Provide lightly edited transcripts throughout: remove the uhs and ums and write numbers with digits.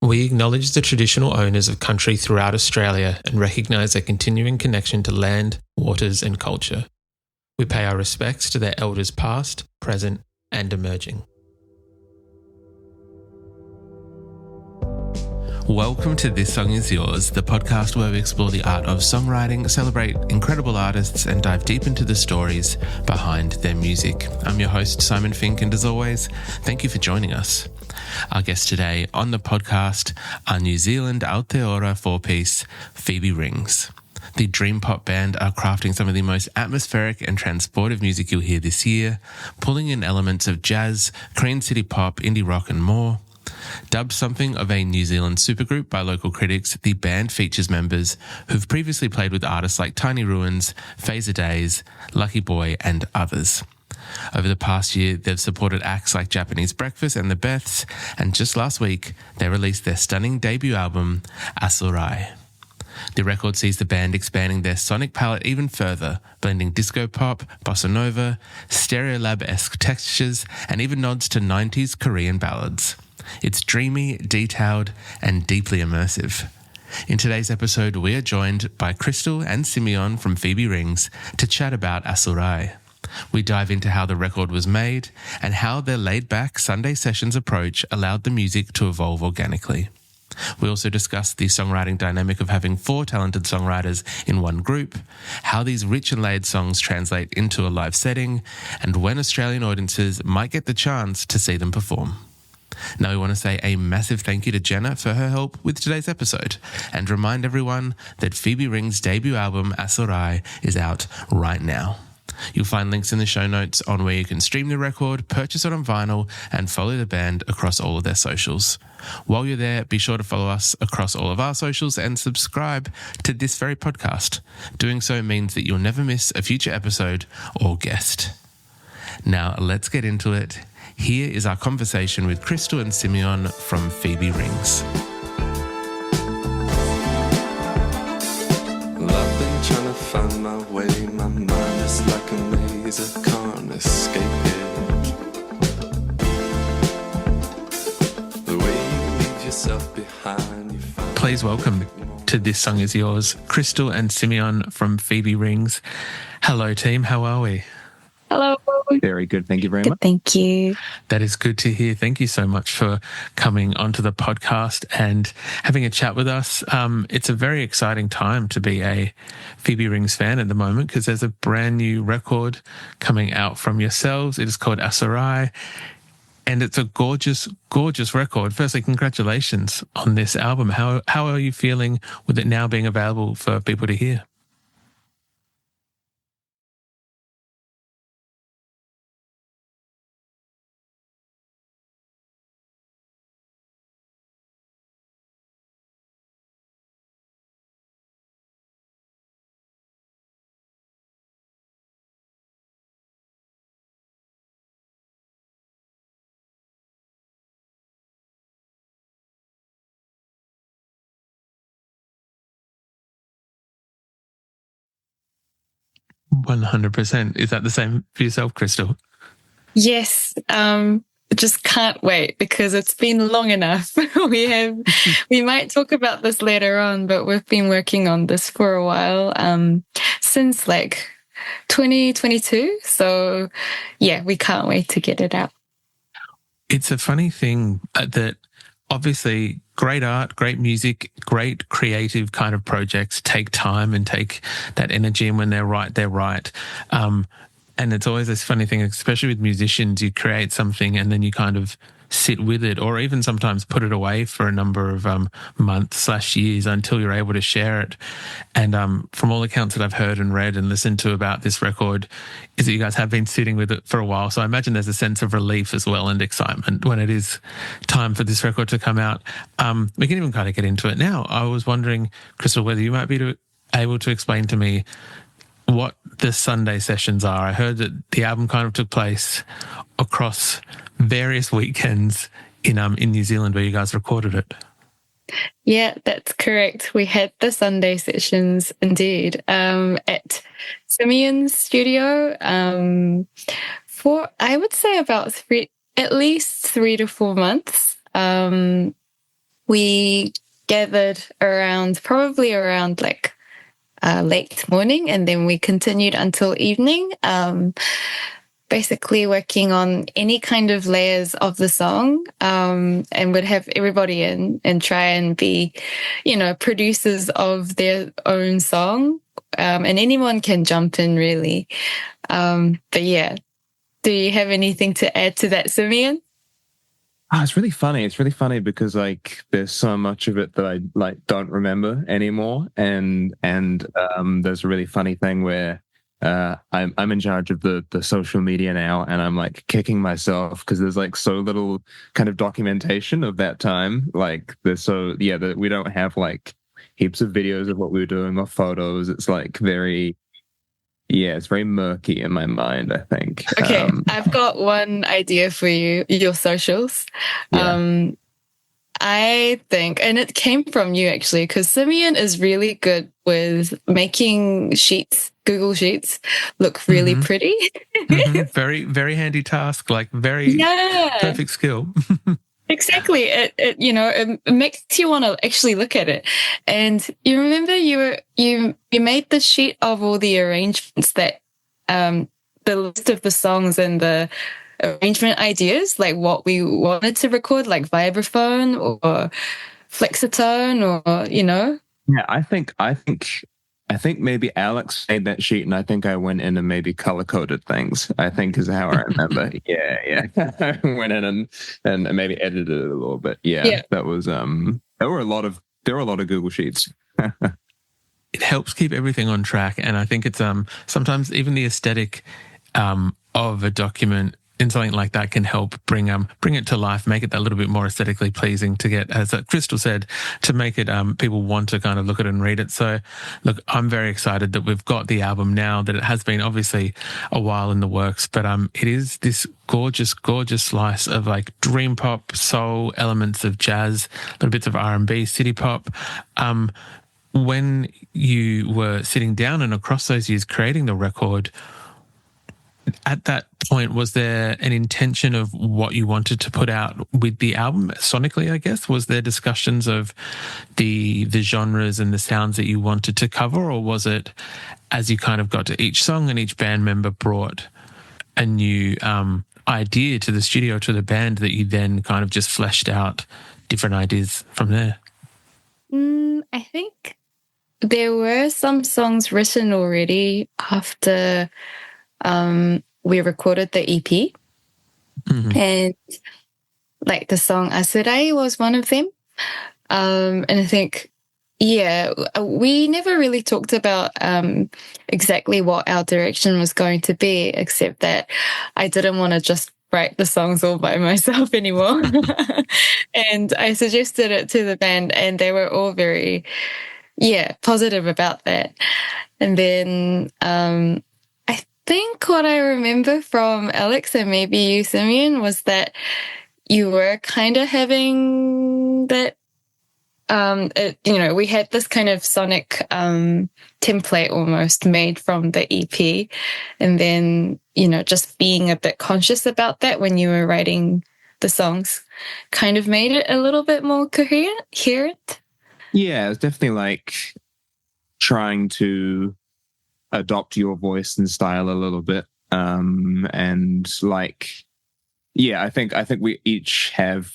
We acknowledge the traditional owners of country throughout Australia and recognise their continuing connection to land, waters and culture. We pay our respects to their elders past, present and emerging. Welcome to This Song Is Yours, the podcast where we explore the art of songwriting, celebrate incredible artists and dive deep into the stories behind their music. I'm your host, Simon Fink, and as always, thank you for joining us. Our guest today on the podcast are New Zealand Aotearoa four-piece Phoebe Rings. The dream pop band are crafting some of the most atmospheric and transportive music you'll hear this year, pulling in elements of jazz, Korean city pop, indie rock and more. Dubbed something of a New Zealand supergroup by local critics, the band features members who've previously played with artists like Tiny Ruins, Fazerdaze, Lucky Boy and others. Over the past year, they've supported acts like Japanese Breakfast and the Beths, and just last week, they released their stunning debut album, Aseurai. The record sees the band expanding their sonic palette even further, blending disco pop, bossa nova, Stereolab-esque textures, and even nods to 90s Korean ballads. It's dreamy, detailed, and deeply immersive. In today's episode, we are joined by Crystal and Simeon from Phoebe Rings to chat about Aseurai. We dive into how the record was made and how their laid-back Sunday sessions approach allowed the music to evolve organically. We also discuss the songwriting dynamic of having four talented songwriters in one group, how these rich and layered songs translate into a live setting, and when Australian audiences might get the chance to see them perform. Now we want to say a massive thank you to Jenna for her help with today's episode and remind everyone that Phoebe Rings' debut album Aseurai is out right now. You'll find links in the show notes on where you can stream the record, purchase it on vinyl and follow the band across all of their socials. While you're there, be sure to follow us across all of our socials and subscribe to this very podcast. Doing so means that you'll never miss a future episode or guest. Now let's get into it. Here is our conversation with Crystal and Simeon from Phoebe Rings. Well, I've been trying to find my way. My mind is like a maze, I can't escape it. The way you leave yourself behind, you find. Please welcome to This Song Is Yours, Crystal and Simeon from Phoebe Rings. Hello team, how are we? Hello. Very good. Thank you very much. Thank you. That is good to hear. Thank you so much for coming onto the podcast and having a chat with us. It's a very exciting time to be a Phoebe Rings fan at the moment because there's a brand new record coming out from yourselves. It is called Aseurai and it's a gorgeous, gorgeous record. Firstly, congratulations on this album. How are you feeling with it now being available for people to hear? $100%. Is that the same for yourself, Crystal? Yes. Just can't wait because it's been long enough. We might talk about this later on, but we've been working on this for a while, since like 2022. So yeah, we can't wait to get it out. It's a funny thing that obviously great art, great music, great creative kind of projects take time and take that energy, and when they're right, they're right. And it's always this funny thing, especially with musicians, you create something and then you kind of sit with it or even sometimes put it away for a number of months/years until you're able to share it. And from all accounts that I've heard and read and listened to about this record is that you guys have been sitting with it for a while. So I imagine there's a sense of relief as well and excitement when it is time for this record to come out. We can even kind of get into it now. I was wondering, Crystal, whether you might be able to explain to me what the Sunday sessions are. I heard that the album kind of took place across various weekends in New Zealand where you guys recorded it. Yeah, that's correct. We had the Sunday sessions indeed at Simeon's studio for, I would say, about at least 3 to 4 months. we gathered probably around like late morning, and then we continued until evening, basically working on any kind of layers of the song, and would have everybody in and try and be, producers of their own song, and anyone can jump in really. But yeah, do you have anything to add to that, Simeon? It's really funny. It's really funny because like there's so much of it that I like don't remember anymore, and there's a really funny thing where I'm in charge of the social media now, and I'm like kicking myself because there's like so little kind of documentation of that time. Like we don't have like heaps of videos of what we were doing or photos. It's like it's very murky in my mind, I think. Okay, I've got one idea for you, your socials. Yeah. I think, and it came from you actually, because Simeon is really good with making Google Sheets, look really pretty. Very, very handy task, like very perfect skill. Exactly. It makes you want to actually look at it. And you remember you made the sheet of all the arrangements that the list of the songs and the arrangement ideas, like what we wanted to record, like vibraphone or flexitone, or Yeah, I think maybe Alex made that sheet, and I think I went in and maybe color coded things. I think is how I remember. yeah. I went in and maybe edited it a little bit. Yeah. That was there were a lot of Google Sheets. It helps keep everything on track, and I think it's sometimes even the aesthetic of a document in something like that can help bring it to life, make it a little bit more aesthetically pleasing to get, as Crystal said, to make it people want to kind of look at it and read it. So look, I'm very excited that we've got the album now, that it has been obviously a while in the works, but it is this gorgeous slice of like dream pop, soul, elements of jazz, little bits of R&B, city pop. When you were sitting down and across those years creating the record, at that point, was there an intention of what you wanted to put out with the album sonically, I guess? Was there discussions of the genres and the sounds that you wanted to cover, or was it as you kind of got to each song and each band member brought a new idea to the studio, to the band, that you then kind of just fleshed out different ideas from there? I think there were some songs written already after we recorded the EP, and like the song Aseurai was one of them. And I think, we never really talked about exactly what our direction was going to be, except that I didn't want to just write the songs all by myself anymore. And I suggested it to the band, and they were all very, positive about that. And then I think what I remember from Alex and maybe you, Simeon, was that you were kind of having that, we had this kind of sonic template almost made from the EP, and then, just being a bit conscious about that when you were writing the songs kind of made it a little bit more coherent. Yeah, it's definitely like trying to adopt your voice and style a little bit. And like, I think we each have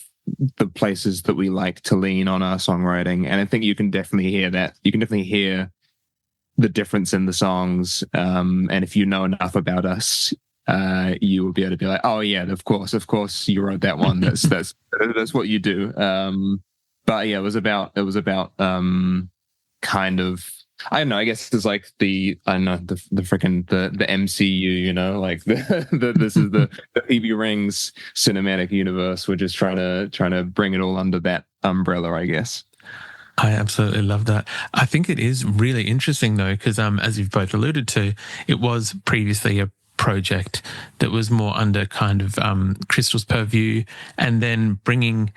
the places that we like to lean on our songwriting. And I think you can definitely hear that. You can definitely hear the difference in the songs. And if you know enough about us, you will be able to be like, oh yeah, of course you wrote that one. That's what you do. But yeah, it was about kind of, I don't know, I guess it's like the freaking the MCU, like this is the Phoebe Rings cinematic universe. We're just trying to bring it all under that umbrella, I guess. I absolutely love that. I think it is really interesting though, because as you've both alluded to, it was previously a project that was more under kind of Crystal's purview, and then bringing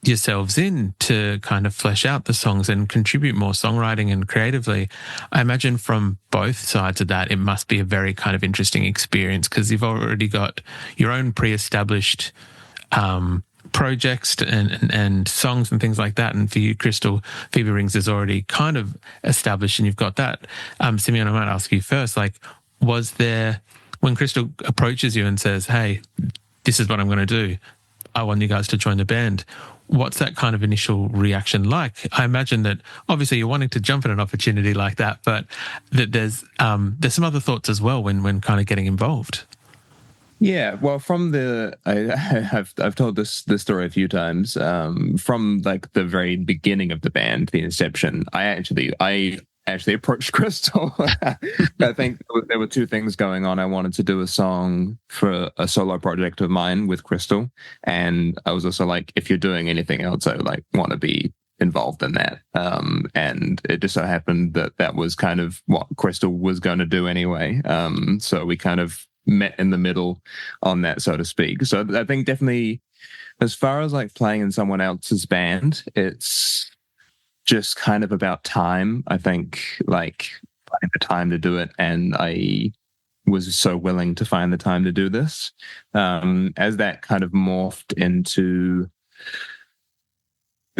yourselves in to kind of flesh out the songs and contribute more songwriting and creatively. I imagine from both sides of that, it must be a very kind of interesting experience, because you've already got your own pre-established projects and songs and things like that. And for you, Crystal, Phoebe Rings is already kind of established and you've got that. Simeon, I might ask you first, like, was there, when Crystal approaches you and says, hey, this is what I'm going to do, I want you guys to join the band, what's that kind of initial reaction like? I imagine that obviously you're wanting to jump at an opportunity like that, but that there's some other thoughts as well when kind of getting involved. Yeah, well, from I've told this story a few times. From like the very beginning of the band, the inception, I actually approached Crystal. I think there were two things going on. I wanted to do a song for a solo project of mine with Crystal, and I was also like, if you're doing anything else, I like want to be involved in that. And it just so happened that was kind of what Crystal was going to do anyway. So we kind of met in the middle on that, so to speak. So I think definitely, as far as like playing in someone else's band, it's just kind of about time. I think like finding the time to do it, and I was so willing to find the time to do this. As that kind of morphed into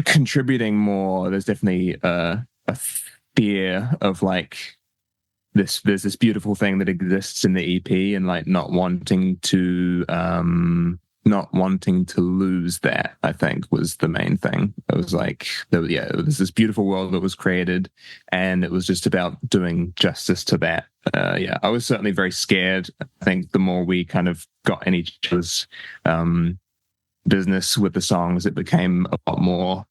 contributing more, there's definitely a fear of like there's this beautiful thing that exists in the EP, and like not wanting to lose that, I think, was the main thing. It was like, there's this beautiful world that was created, and it was just about doing justice to that. I was certainly very scared. I think the more we kind of got in each other's business with the songs, it became a lot more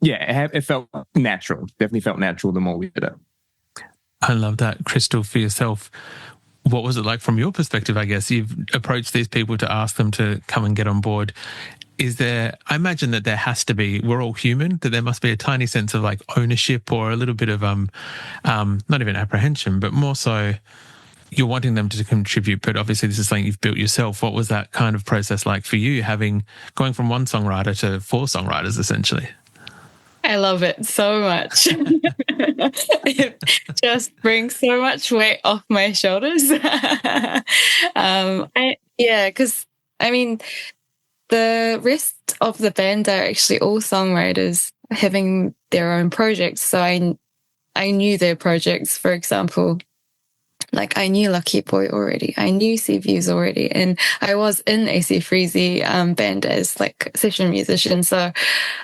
it felt natural. Definitely felt natural the more we did it. I love that. Crystal, for yourself, what was it like from your perspective? I guess you've approached these people to ask them to come and get on board. I imagine that there has to be, we're all human, that there must be a tiny sense of like ownership or a little bit of not even apprehension, but more so you're wanting them to contribute, but obviously this is something you've built yourself. What was that kind of process like for you, going from one songwriter to 4 songwriters essentially? I love it so much. It just brings so much weight off my shoulders. Because I mean, the rest of the band are actually all songwriters having their own projects. So I knew their projects. For example, like I knew Lucky Boy already, I knew Sea Views already, and I was in Aseurai band as like session musician. So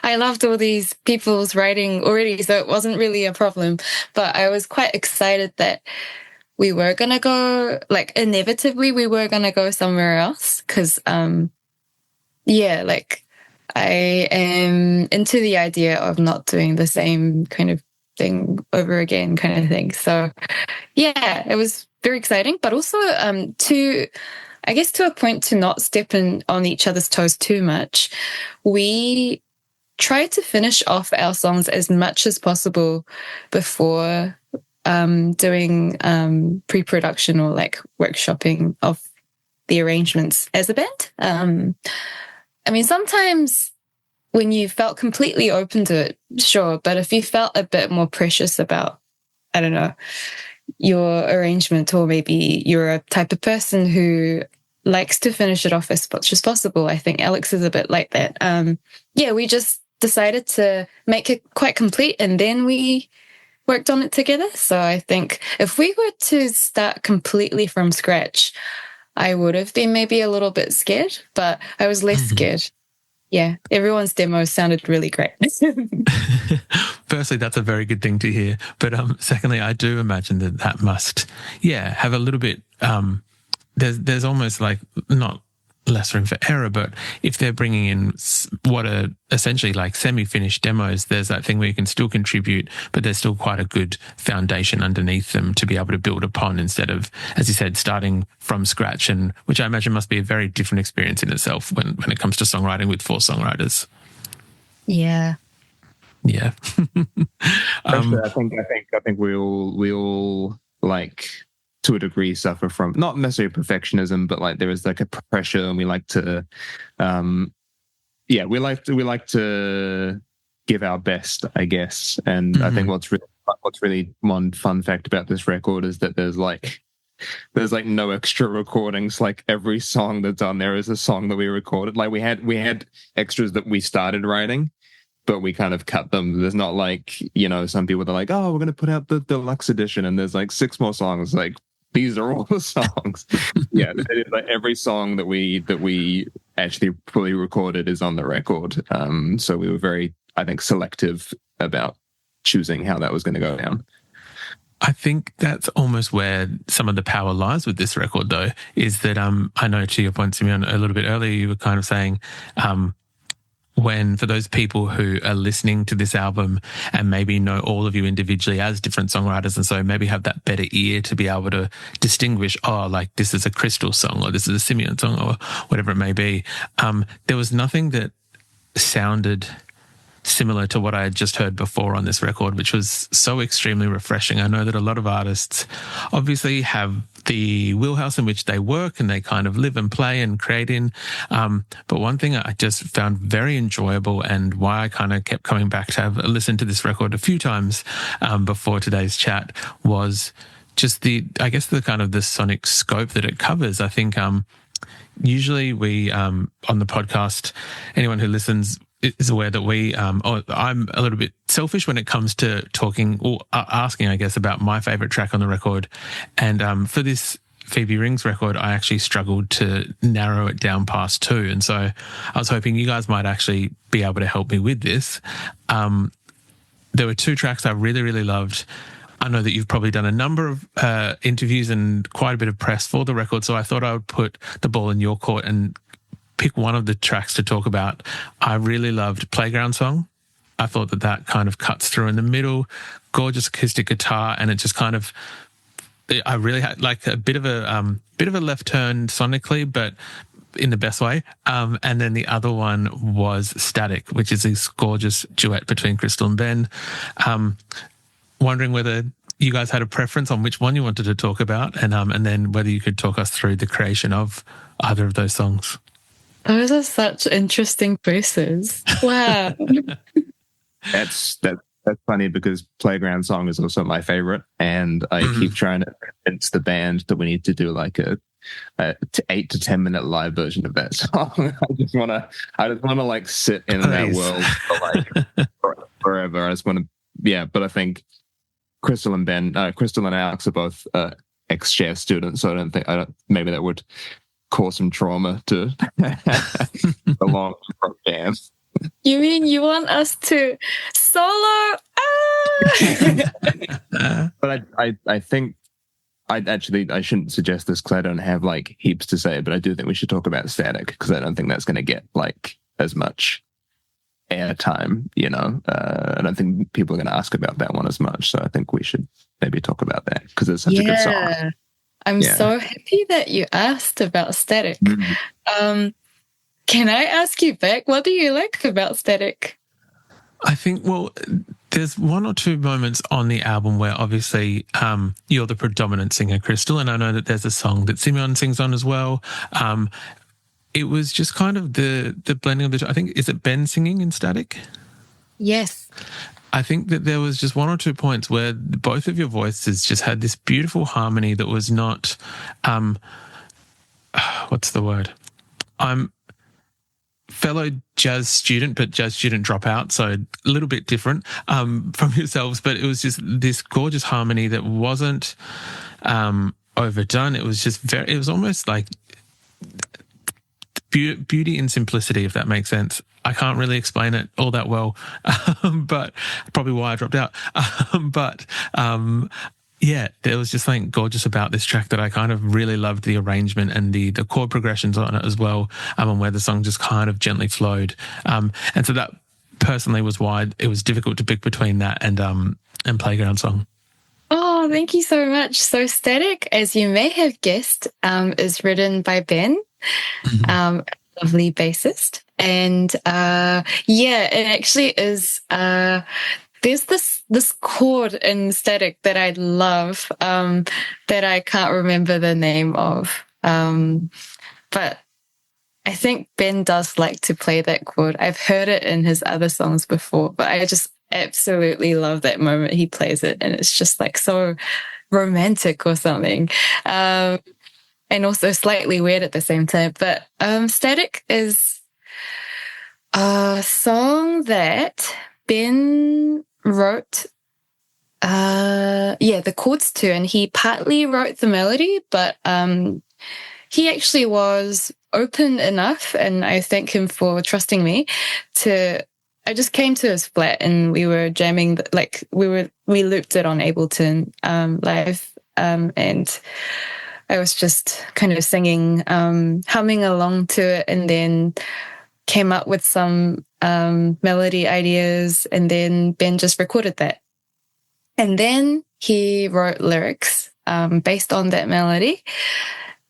I loved all these people's writing already, so it wasn't really a problem. But I was quite excited that we were going to go, like inevitably we were going to go somewhere else, because like I am into the idea of not doing the same kind of thing over again kind of thing. So yeah, it was very exciting, but also to a point to not step on each other's toes too much. We tried to finish off our songs as much as possible before doing pre-production or like workshopping of the arrangements as a band. I mean, sometimes when you felt completely open to it, sure. But if you felt a bit more precious about, I don't know, your arrangement, or maybe you're a type of person who likes to finish it off as much as possible, I think Alex is a bit like that. We just decided to make it quite complete, and then we worked on it together. So I think if we were to start completely from scratch, I would have been maybe a little bit scared, but I was less scared. Yeah, everyone's demos sounded really great. Firstly, that's a very good thing to hear. But secondly, I do imagine that must, have a little bit, there's almost like not less room for error, but if they're bringing in what are essentially like semi-finished demos, there's that thing where you can still contribute, but there's still quite a good foundation underneath them to be able to build upon, instead of, as you said, starting from scratch, and which I imagine must be a very different experience in itself when it comes to songwriting with 4 songwriters. Yeah. Yeah. I think we all like, to a degree, suffer from not necessarily perfectionism, but like there is like a pressure, and we like to we like to give our best, I guess. And I think what's really one fun fact about this record is that there's like there's like no extra recordings. Like every song that's on there is a song that we recorded. Like we had extras that we started writing, but we kind of cut them. There's not like, you know, some people are like, oh, we're going to put out the deluxe edition and there's like 6 more songs. Like these are all the songs. Yeah, like every song that we actually fully recorded is on the record. So we were very, I think, selective about choosing how that was going to go down. I think that's almost where some of the power lies with this record, though, is that I know, to your point, Simeon, a little bit earlier, you were kind of saying when, for those people who are listening to this album and maybe know all of you individually as different songwriters, and so maybe have that better ear to be able to distinguish, oh, like this is a Crystal song or this is a Simeon song or whatever it may be, there was nothing that sounded similar to what I had just heard before on this record, which was so extremely refreshing. I know that a lot of artists obviously have the wheelhouse in which they work and they kind of live and play and create in. But one thing I just found very enjoyable, and why I kind of kept coming back to have listened to this record a few times before today's chat, was just the kind of the sonic scope that it covers. I think usually we, on the podcast, anyone who listens is aware that I'm a little bit selfish when it comes to talking or asking, I guess, about my favorite track on the record. And for this Phoebe Rings record, I actually struggled to narrow it down past 2. And so I was hoping you guys might actually be able to help me with this. There were 2 tracks I really, really loved. I know that you've probably done a number of interviews and quite a bit of press for the record, so I thought I would put the ball in your court and pick one of the tracks to talk about. I really loved Playground Song. I thought that kind of cuts through in the middle, gorgeous acoustic guitar, and it just kind of, I really had like a bit of a left turn sonically, but in the best way. And then the other one was Static, which is this gorgeous duet between Crystal and Ben. Wondering whether you guys had a preference on which one you wanted to talk about, and then whether you could talk us through the creation of either of those songs. Those are such interesting choices. Wow. That's funny because Playground Song is also my favorite, and I keep trying to convince the band that we need to do like a 8 to 10 minute live version of that song. I just want to like sit in that world for like forever. I just want to, yeah. But I think Crystal and Alex are both ex-Share students, so maybe that would cause some trauma to belong from bands. You mean you want us to solo? But I think I shouldn't suggest this because I don't have like heaps to say, but I do think we should talk about Static because I don't think that's going to get like as much airtime, you know. I don't think people are going to ask about that one as much, so I think we should maybe talk about that because it's such a good song. I'm so happy that you asked about Static. Can I ask you back, what do you like about Static? I think, well, there's 1 or 2 moments on the album where obviously you're the predominant singer, Crystal, and I know that there's a song that Simeon sings on as well. It was just kind of the blending of I think, is it Ben singing in Static? Yes. I think that there was just 1 or 2 points where both of your voices just had this beautiful harmony that was not, what's the word? I'm fellow jazz student, but jazz student dropout, so a little bit different from yourselves, but it was just this gorgeous harmony that wasn't overdone. It was just it was almost like beauty in simplicity, if that makes sense. I can't really explain it all that well, but probably why I dropped out. Yeah, there was just something gorgeous about this track that I kind of really loved the arrangement and the chord progressions on it as well, and where the song just kind of gently flowed. And so that personally was why it was difficult to pick between that and Playground Song. Oh, thank you so much. So Static, as you may have guessed, is written by Ben, lovely bassist. And it actually is there's this chord in Static that I love that I can't remember the name of. But I think Ben does like to play that chord. I've heard it in his other songs before, but I just absolutely love that moment he plays it, and it's just like so romantic or something. And also slightly weird at the same time. But Static is a song that Ben wrote the chords to, and he partly wrote the melody, but he actually was open enough, and I thank him for trusting me I just came to his flat and we were jamming, we looped it on Ableton live, and I was just kind of singing, humming along to it, and then came up with some melody ideas, and then Ben just recorded that. And then he wrote lyrics based on that melody.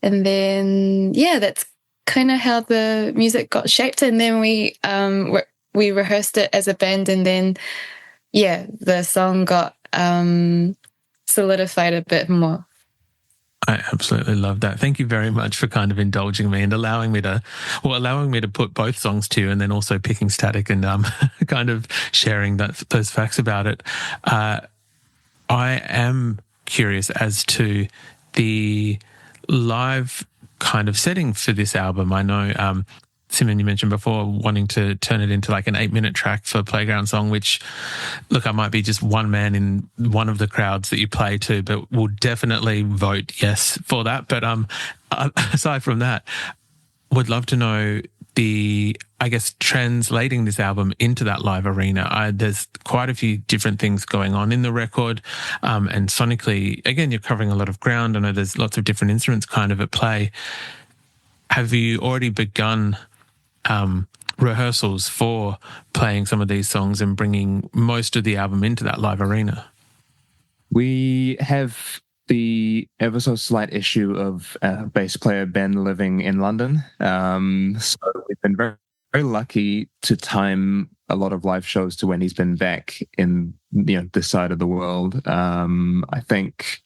And then, that's kind of how the music got shaped. And then we rehearsed it as a band, and then, the song got solidified a bit more. I absolutely love that. Thank you very much for kind of indulging me and allowing me to put both songs to you, and then also picking Static and kind of sharing those facts about it. I am curious as to the live kind of setting for this album. I know, Simeon, you mentioned before wanting to turn it into like an 8-minute track for Playground Song, which, look, I might be just one man in one of the crowds that you play to, but we'll definitely vote yes for that. But aside from that, would love to know translating this album into that live arena. There's quite a few different things going on in the record, and sonically, again, you're covering a lot of ground. I know there's lots of different instruments kind of at play. Have you already begun rehearsals for playing some of these songs and bringing most of the album into that live arena? We have the ever so slight issue of bass player Ben living in London. So we've been very, very lucky to time a lot of live shows to when he's been back in this side of the world. I think,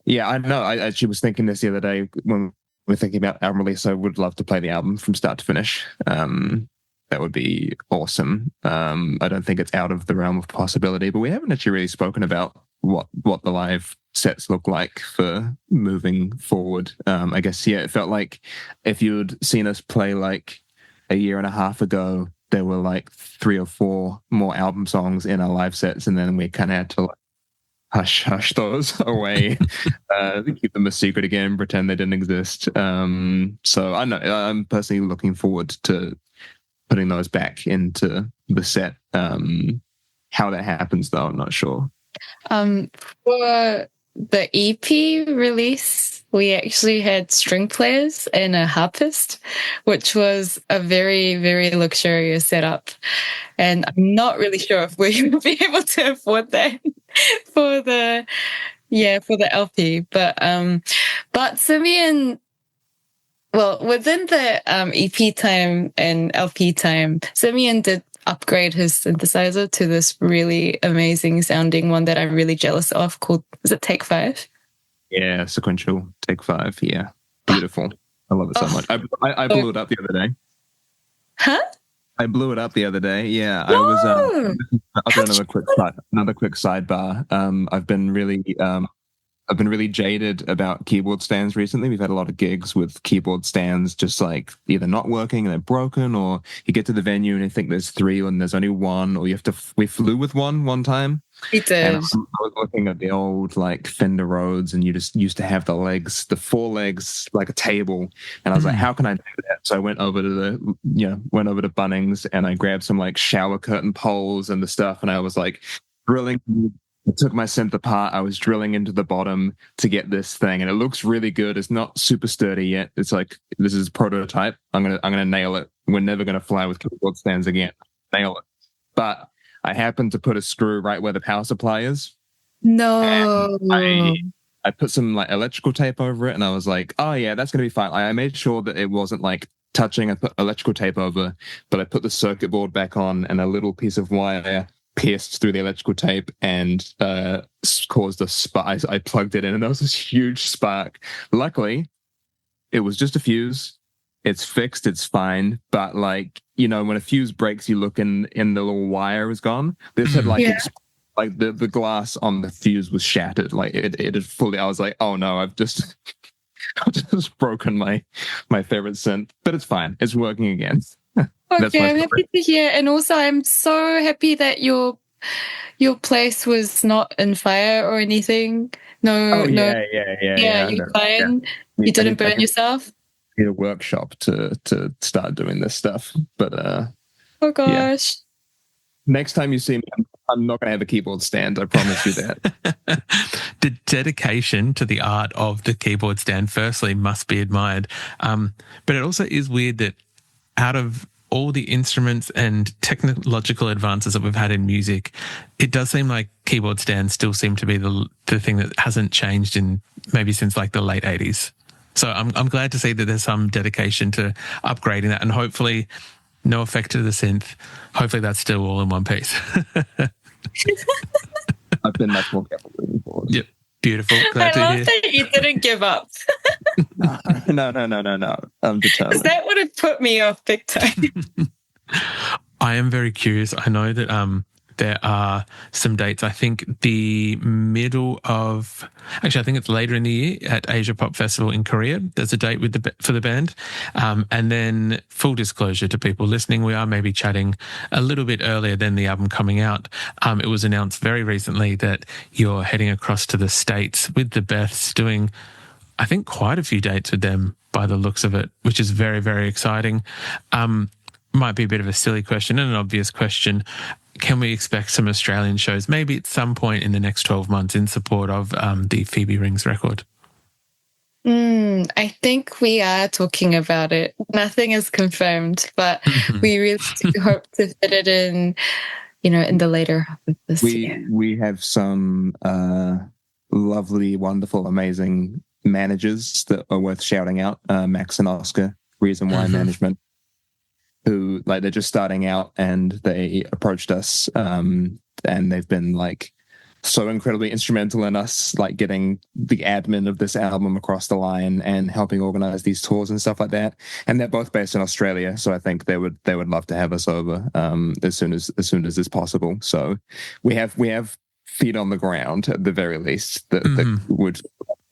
I know. I actually was thinking this the other day when we're thinking about album release. I would love to play the album from start to finish. That would be awesome. I don't think it's out of the realm of possibility, but we haven't actually really spoken about what the live sets look like for moving forward. I guess, it felt like if you'd seen us play like a year and a half ago, there were like 3 or 4 more album songs in our live sets, and then we kind of had to hush those away, keep them a secret again, pretend they didn't exist. So I know I'm personally looking forward to putting those back into the set. How that happens, though, I'm not sure. For the EP release, we actually had string players and a harpist, which was a very, very luxurious setup. And I'm not really sure if we will be able to afford that for the LP. But Simeon, well, within the EP time and LP time, Simeon did upgrade his synthesizer to this really amazing sounding one that I'm really jealous of, called, is it Take 5? Yeah, sequential Take 5. Yeah, beautiful. I love it so much. I blew it up the other day. Huh? I blew it up the other day. Yeah, no! I was. I'll do another quick sidebar. I've been really jaded about keyboard stands recently. We've had a lot of gigs with keyboard stands just like either not working and they're broken, or you get to the venue and you think there's 3 and there's only 1, or we flew with one time. We did. And I was looking at the old like Fender Rhodes, and you just used to have the 4 legs like a table, and I was like, how can I do that? So I went over to Bunnings and I grabbed some like shower curtain poles and the stuff, and I was like drilling. I took my synth apart. I was drilling into the bottom to get this thing, and it looks really good. It's not super sturdy yet. It's like, this is prototype. I'm gonna nail it. We're never gonna fly with keyboard stands again. Nail it. But I happened to put a screw right where the power supply is. No. I put some like electrical tape over it, and I was like, oh yeah, that's gonna be fine. I made sure that it wasn't like touching. I put electrical tape over, but I put the circuit board back on, and a little piece of wire pierced through the electrical tape and caused a spark. I plugged it in, and there was this huge spark. Luckily, it was just a fuse. It's fixed. It's fine. But like, when a fuse breaks, you look in the little wire is gone. This had like like the glass on the fuse was shattered. Like it had fully. I was like, oh no, I've just broken my favorite synth. But it's fine. It's working again. Okay, I'm happy to hear. And also, I'm so happy that your place was not in fire or anything. No, yeah. You're fine. Yeah. You didn't burn yourself. Need a workshop to start doing this stuff. But oh gosh. Yeah. Next time you see me, I'm not going to have a keyboard stand. I promise you that. The dedication to the art of the keyboard stand, firstly, must be admired. But it also is weird that out of all the instruments and technological advances that we've had in music, it does seem like keyboard stands still seem to be the thing that hasn't changed in maybe since like the late 80s. So I'm glad to see that there's some dedication to upgrading that, and hopefully no effect to the synth. Hopefully that's still all in one piece. I've been much more careful moving forward. Yep. Beautiful. Glad I love that you didn't give up. No. I'm determined. That would have put me off big time. I am very curious. I know that there are some dates. I think the middle of, actually, I think it's later in the year at Asia Pop Festival in Korea. There's a date for the band. And then full disclosure to people listening, we are maybe chatting a little bit earlier than the album coming out. It was announced very recently that you're heading across to the States with the Beths, doing, I think, quite a few dates with them by the looks of it, which is very, very exciting. Might be a bit of a silly question and an obvious question. Can we expect some Australian shows maybe at some point in the next 12 months in support of the Phoebe Rings record? I think we are talking about it. Nothing is confirmed, but we really do hope to fit it in, in the later half of this year. We have some lovely, wonderful, amazing managers that are worth shouting out. Max and Oscar, Reason Why Management, who they're just starting out, and they approached us, and they've been so incredibly instrumental in us getting the admin of this album across the line and helping organize these tours and stuff like that. And they're both based in Australia, so I think they would love to have us over as soon as it's possible. So we have feet on the ground at the very least that would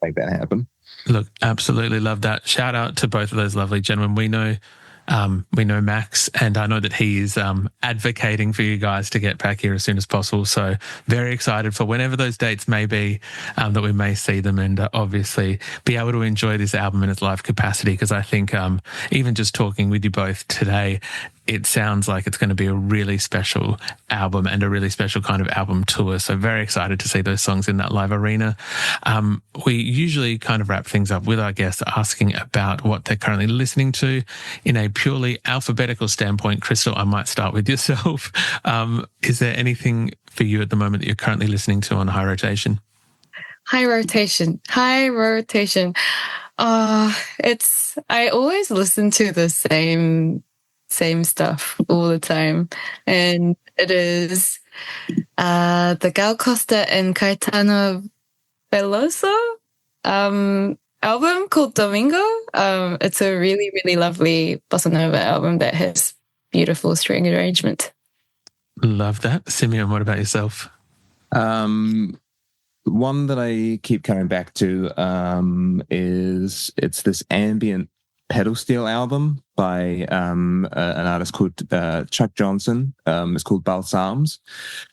make that happen. Look, absolutely love that. Shout out to both of those lovely gentlemen. We know Max, and I know that he is advocating for you guys to get back here as soon as possible. So very excited for whenever those dates may be, that we may see them and obviously be able to enjoy this album in its live capacity. Because I think even just talking with you both today, it sounds like it's going to be a really special album and a really special kind of album tour. So very excited to see those songs in that live arena. We usually kind of wrap things up with our guests asking about what they're currently listening to in a purely alphabetical standpoint. Crystal, I might start with yourself. Is there anything for you at the moment that you're currently listening to on High Rotation? High rotation. I always listen to the same stuff all the time, and it is the Gal Costa and Caetano Veloso album called Domingo. It's a really, really lovely bossa nova album that has beautiful string arrangement. Love that. Simeon, what about yourself? One that I keep coming back to is this ambient pedal steel album by an artist called Chuck Johnson. It's called Balsams,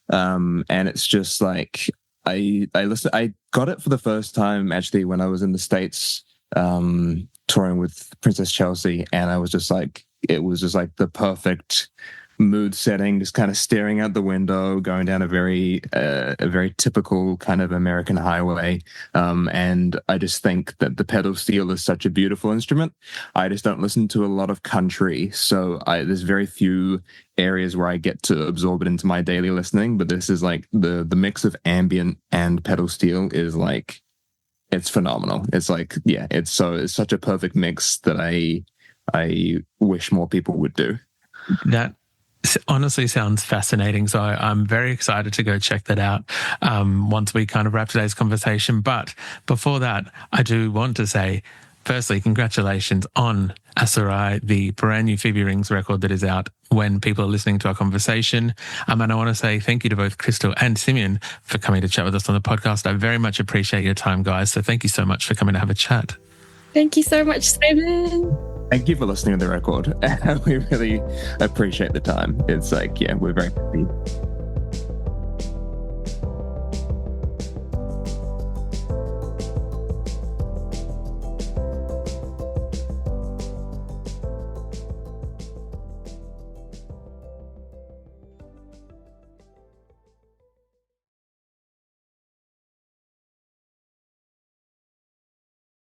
and it's just I got it for the first time actually when I was in the States touring with Princess Chelsea, and I was just it was just the perfect mood setting, just kind of staring out the window, going down a very typical kind of American highway. And I just think that the pedal steel is such a beautiful instrument. I just don't listen to a lot of country, so there's very few areas where I get to absorb it into my daily listening. But this is the mix of ambient and pedal steel is it's phenomenal. It's it's such a perfect mix that I wish more people would do. That honestly sounds fascinating. So I'm very excited to go check that out once we kind of wrap today's conversation. But before that, I do want to say firstly, congratulations on Aseurai, the brand new Phoebe Rings record that is out when people are listening to our conversation. And I want to say thank you to both Crystal and Simeon for coming to chat with us on the podcast. I very much appreciate your time, guys. So thank you so much for coming to have a chat. Thank you so much, Simon. Thank you for listening to the record. We really appreciate the time. It's like, yeah, we're very happy.